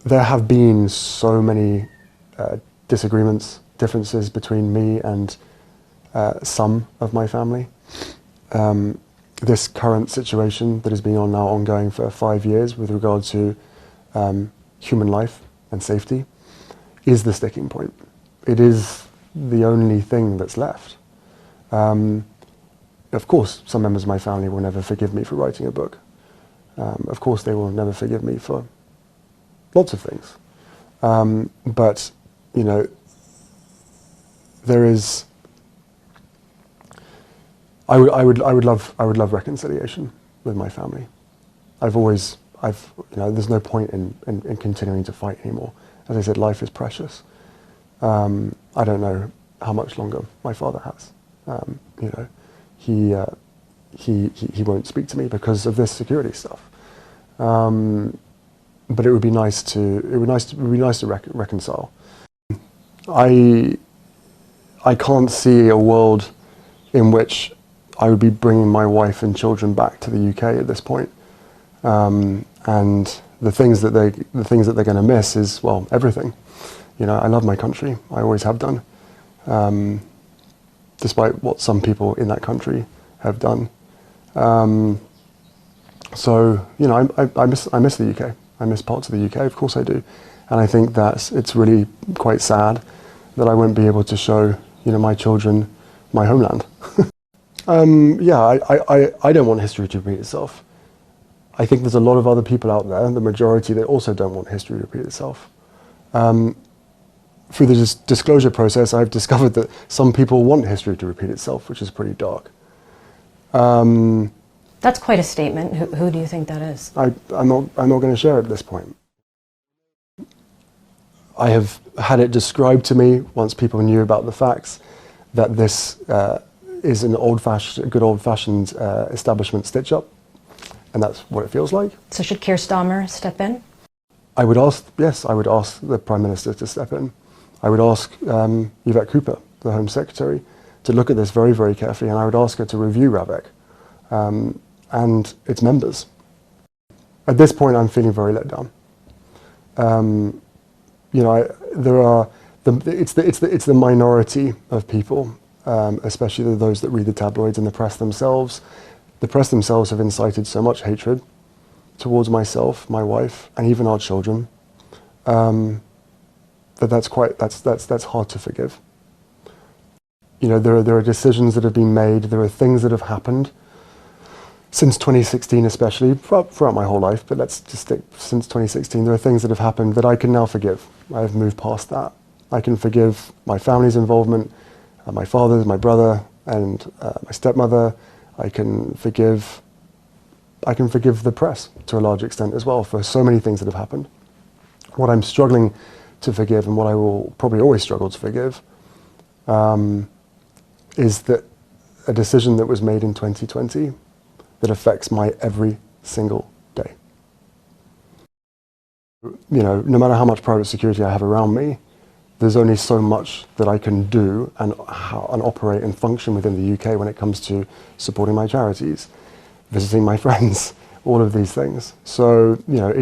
There have been so many disagreements, differences between me and some of my family. This current situation that has been ongoing for 5 years with regard to human life and safety is the sticking point. It is the only thing that's left. Of course, some members of my family will never forgive me for writing a book. Of course, they will never forgive me for lots of things. But, you know, there is. I would love reconciliation with my family. There's no point in continuing to fight anymore. As I said, life is precious. I don't know how much longer my father has. He won't speak to me because of this security stuff. But it would be nice to reconcile. I can't see a world in which I would be bringing my wife and children back to the UK at this point. And the things that they're going to miss is, well, everything. You know, I love my country. I always have done, despite what some people in that country have done. So, you know, I miss the UK. I miss parts of the UK, of course I do. And I think that it's really quite sad that I won't be able to show, you know, my children my homeland. Yeah, I don't want history to repeat itself. I think there's a lot of other people out there, the majority, that also don't want history to repeat itself. Through the disclosure process, I've discovered that some people want history to repeat itself, which is pretty dark. That's quite a statement. Who do you think that is? I'm not going to share it at this point. I have had it described to me, once people knew about the facts, that this is an good old-fashioned establishment stitch-up, and that's what it feels like. So should Keir Starmer step in? I would ask the Prime Minister to step in. I would ask Yvette Cooper, the Home Secretary, to look at this very, very carefully, and I would ask her to review RAVEC and its members. At this point, I'm feeling very let down. You know, it's the minority of people, especially those that read the tabloids and the press themselves. The press themselves have incited so much hatred towards myself, my wife, and even our children, that's hard to forgive. You know, there are decisions that have been made, there are things that have happened since 2016 especially, throughout my whole life, but let's just stick since 2016, there are things that have happened that I can now forgive. I've moved past that. I can forgive my family's involvement, my father's, my brother, and my stepmother. I can forgive the press to a large extent as well for so many things that have happened. What I'm struggling to forgive, and what I will probably always struggle to forgive, is that a decision that was made in 2020 that affects my every single day. You know, no matter how much private security I have around me, there's only so much that I can do and operate and function within the UK when it comes to supporting my charities, visiting my friends, all of these things. So, you know,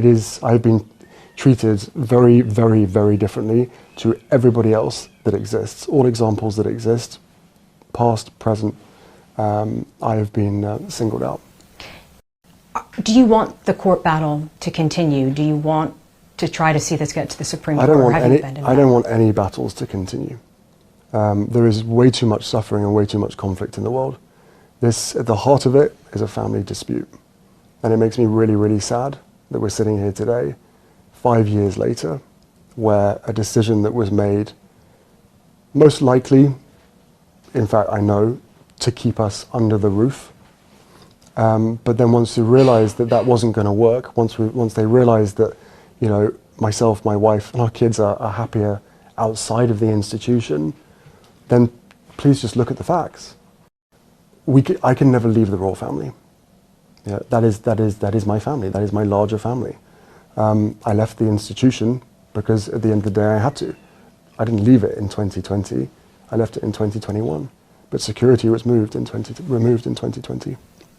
I've been treated very, very, very differently to everybody else that exists. All examples that exist, past, present, I have been singled out. Do you want the court battle to continue? Do you want to try to see this get to the Supreme Court? I don't want any battles to continue. There is way too much suffering and way too much conflict in the world. At the heart of it is a family dispute. And it makes me really, really sad that we're sitting here today, 5 years later, where a decision that was made, most likely, in fact I know, to keep us under the roof. But then once we realized that that wasn't going to work, once they realized that, you know, myself, my wife, and our kids are happier outside of the institution, then please just look at the facts. I can never leave the royal family. Yeah, that is my family. That is my larger family. I left the institution because at the end of the day I had to. I didn't leave it in 2020. I left it in 2021. But security was removed in 2020.